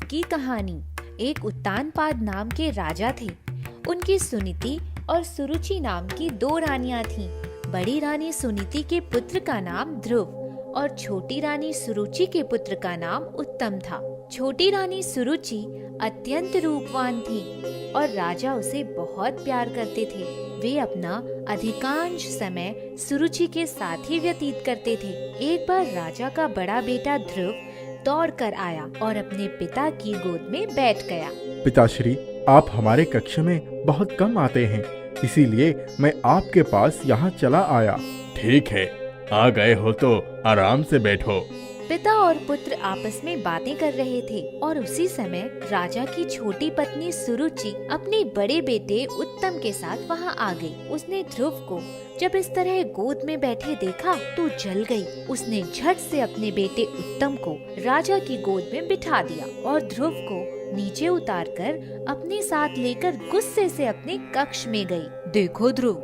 की कहानी। एक उत्तानपाद नाम के राजा थे। उनकी सुनीति और सुरुचि नाम की 2 रानियां थीं। बड़ी रानी सुनीति के पुत्र का नाम ध्रुव और छोटी रानी सुरुचि के पुत्र का नाम उत्तम था। छोटी रानी सुरुचि अत्यंत रूपवान थी और राजा उसे बहुत प्यार करते थे। वे अपना अधिकांश समय सुरुचि के साथ ही व्यतीत करते थे। एक बार राजा का बड़ा बेटा ध्रुव दौड़ कर आया और अपने पिता की गोद में बैठ गया। पिताश्री, आप हमारे कक्ष में बहुत कम आते हैं, इसीलिए मैं आपके पास यहाँ चला आया। ठीक है, आ गए हो तो आराम से बैठो। पिता और पुत्र आपस में बातें कर रहे थे और उसी समय राजा की छोटी पत्नी सुरुचि अपने बड़े बेटे उत्तम के साथ वहां आ गई। उसने ध्रुव को जब इस तरह गोद में बैठे देखा तो जल गई। उसने झट से अपने बेटे उत्तम को राजा की गोद में बिठा दिया और ध्रुव को नीचे उतारकर अपने साथ लेकर गुस्से से अपने कक्ष में गई। देखो ध्रुव,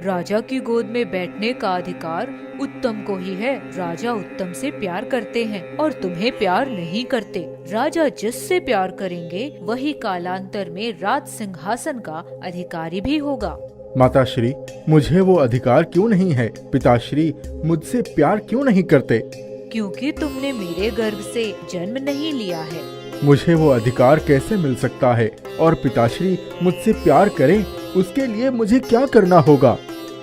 राजा की गोद में बैठने का अधिकार उत्तम को ही है। राजा उत्तम से प्यार करते हैं और तुम्हें प्यार नहीं करते। राजा जिससे प्यार करेंगे वही कालांतर में राज सिंहासन का अधिकारी भी होगा। माताश्री, मुझे वो अधिकार क्यों नहीं है? पिताश्री मुझसे प्यार क्यों नहीं करते? क्योंकि तुमने मेरे गर्भ से जन्म नहीं लिया है। मुझे वो अधिकार कैसे मिल सकता है? और पिताश्री मुझसे प्यार करें उसके लिए मुझे क्या करना होगा?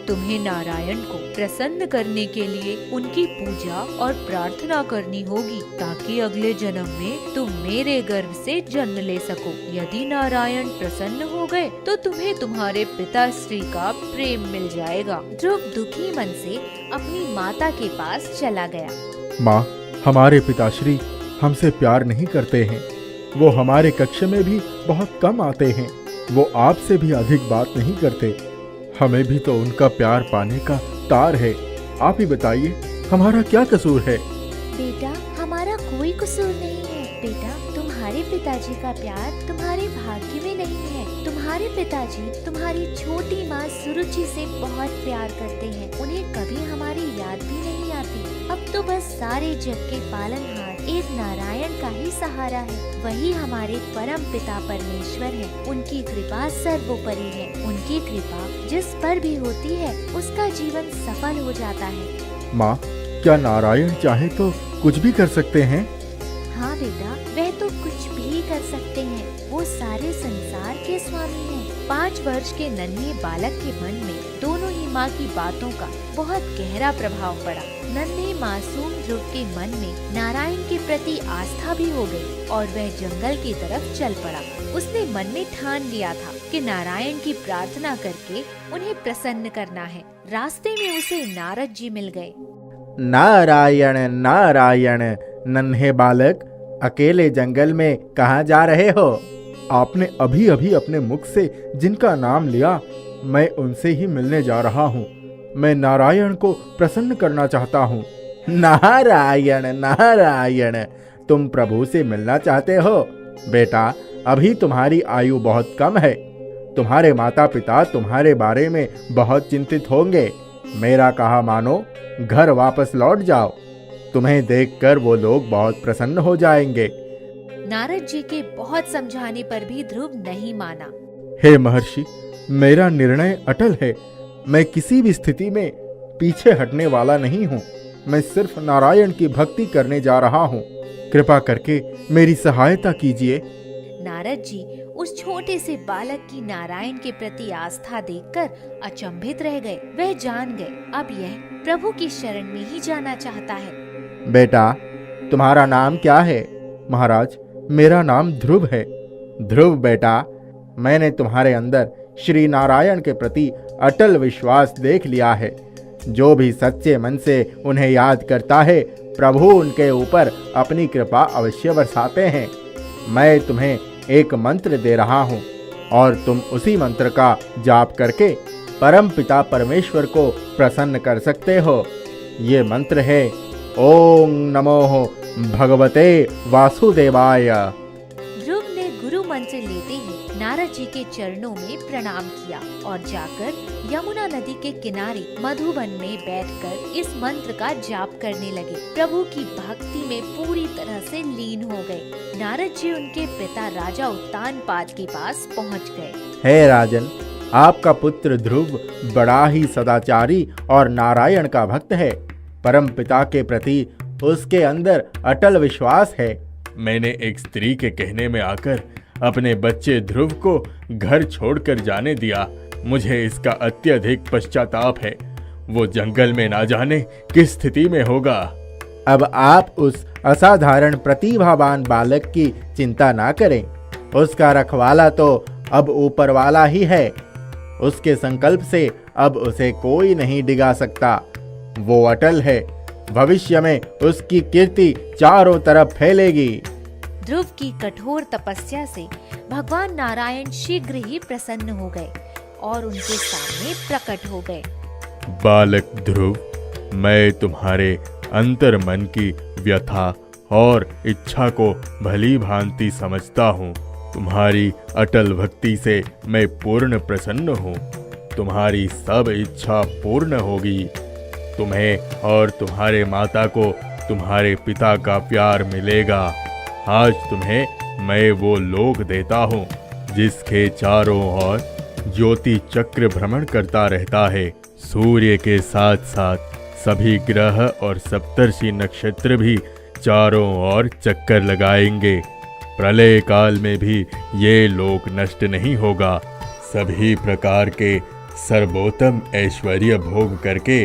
तुम्हें नारायण को प्रसन्न करने के लिए उनकी पूजा और प्रार्थना करनी होगी ताकि अगले जन्म में तुम मेरे गर्भ से जन्म ले सको। यदि नारायण प्रसन्न हो गए तो तुम्हें तुम्हारे पिताश्री का प्रेम मिल जाएगा। ध्रुव दुखी मन से अपनी माता के पास चला गया। माँ, हमारे पिताश्री हमसे प्यार नहीं करते हैं। वो हमारे कक्ष में भी बहुत कम आते हैं। वो आपसे भी अधिक बात नहीं करते। हमें भी तो उनका प्यार पाने का तार है। आप ही बताइए, हमारा क्या कसूर है? बेटा, हमारा कोई कसूर नहीं है। बेटा, तुम्हारे पिताजी का प्यार तुम्हारे भाग्य में नहीं है। तुम्हारे पिताजी तुम्हारी छोटी माँ सुरुचि से बहुत प्यार करते हैं। उन्हें कभी हमारी याद भी नहीं आती। अब तो बस सारे जग के पालनहार एक नारायण का ही सहारा है। वही हमारे परम पिता परमेश्वर है। उनकी कृपा सर्वोपरि है। उनकी कृपा जिस पर भी होती है उसका जीवन सफल हो जाता है। माँ, क्या नारायण चाहे तो कुछ भी कर सकते हैं? हाँ बेटा, वह तो कुछ भी कर सकते हैं। वो सारे संसार के स्वामी हैं। 5 वर्ष के नन्हे बालक के मन में दोनों ही माँ की बातों का बहुत गहरा प्रभाव पड़ा। नन्हे मासूम ध्रुव के मन में नारायण के प्रति आस्था भी हो गई और वह जंगल की तरफ चल पड़ा। उसने मन में ठान लिया था कि नारायण की प्रार्थना करके उन्हें प्रसन्न करना है। रास्ते में उसे नारद जी मिल गए। नारायण नारायण, नन्हे बालक, अकेले जंगल में कहाँ जा रहे हो? आपने अभी अभी अपने मुख से जिनका नाम लिया, मैं उनसे ही मिलने जा रहा हूँ। मैं नारायण को प्रसन्न करना चाहता हूँ। नारायण नारायण, तुम प्रभु से मिलना चाहते हो? बेटा, अभी तुम्हारी आयु बहुत कम है। तुम्हारे माता पिता तुम्हारे बारे में बहुत चिंतित होंगे। मेरा कहा मानो, घर वापस लौट जाओ। तुम्हें देखकर वो लोग बहुत प्रसन्न हो जाएंगे। नारद जी के बहुत समझाने पर भी ध्रुव नहीं माना। हे महर्षि, मेरा निर्णय अटल है। मैं किसी भी स्थिति में पीछे हटने वाला नहीं हूँ। मैं सिर्फ नारायण की भक्ति करने जा रहा हूँ। कृपा करके मेरी सहायता कीजिए। नारद जी उस छोटे से बालक की नारायण के प्रति आस्था देखकर अचंभित रह गए। वह जान गए अब यह प्रभु की शरण में ही जाना चाहता है। बेटा, तुम्हारा नाम क्या है? महाराज, मेरा नाम ध्रुव है। ध्रुव बेटा, मैंने तुम्हारे अंदर श्री नारायण के प्रति अटल विश्वास देख लिया है। जो भी सच्चे मन से उन्हें याद करता है, प्रभु उनके ऊपर अपनी कृपा अवश्य बरसाते हैं। मैं तुम्हें एक मंत्र दे रहा हूँ और तुम उसी मंत्र का जाप करके परम पिता परमेश्वर को प्रसन्न कर सकते हो। ये मंत्र है ओम नमो भगवते वासुदेवाय। ध्रुव ने गुरु मंत्र लेते ही नारद जी के चरणों में प्रणाम किया और जाकर यमुना नदी के किनारे मधुवन में बैठकर इस मंत्र का जाप करने लगे। प्रभु की भक्ति में पूरी तरह से लीन हो गए। नारद जी उनके पिता राजा उत्तानपाद के पास पहुंच गए। हे राजन, आपका पुत्र ध्रुव बड़ा ही सदाचारी और नारायण का भक्त है। परम पिता के प्रति उसके अंदर अटल विश्वास है। मैंने एक स्त्री के कहने में आकर अपने बच्चे ध्रुव को घर छोड़कर जाने दिया। मुझे इसका अत्यधिक पश्चाताप है। वो जंगल में ना जाने किस स्थिति में होगा। अब आप उस असाधारण प्रतिभावान बालक की चिंता ना करें। उसका रखवाला तो अब ऊपर वाला ही है। उसके संकल्प से अब उसे कोई नहीं डिगा सकता। वो अटल है। भविष्य में उसकी कीर्ति चारों तरफ फैलेगी। ध्रुव की कठोर तपस्या से भगवान नारायण शीघ्र ही प्रसन्न हो गए और उनके सामने प्रकट हो गए। बालक ध्रुव, मैं तुम्हारे अंतर मन की व्यथा और इच्छा को भली भांति समझता हूँ। तुम्हारी अटल भक्ति से मैं पूर्ण प्रसन्न हूँ। तुम्हारी सब इच्छा पूर्ण होगी। तुम्हें और तुम्हारे माता को तुम्हारे पिता का प्यार मिलेगा। आज तुम्हें मैं वो लोक देता हूँ जिसके चारों ओर ज्योति चक्र भ्रमण करता रहता है। सूर्य के साथ साथ सभी ग्रह और सप्तर्षि नक्षत्र भी चारों ओर चक्कर लगाएंगे। प्रलय काल में भी ये लोक नष्ट नहीं होगा। सभी प्रकार के सर्वोत्तम ऐश्वर्य भोग करके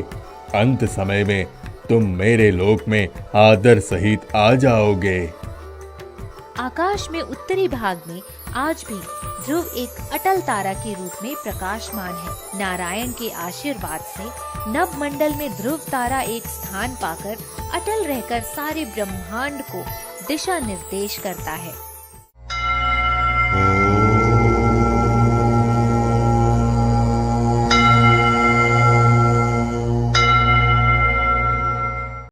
अंत समय में तुम मेरे लोक में आदर सहित आ जाओगे। आकाश में उत्तरी भाग में आज भी ध्रुव एक अटल तारा के रूप में प्रकाशमान है। नारायण के आशीर्वाद से नभ मंडल में ध्रुव तारा एक स्थान पाकर अटल रहकर सारे ब्रह्मांड को दिशा निर्देश करता है।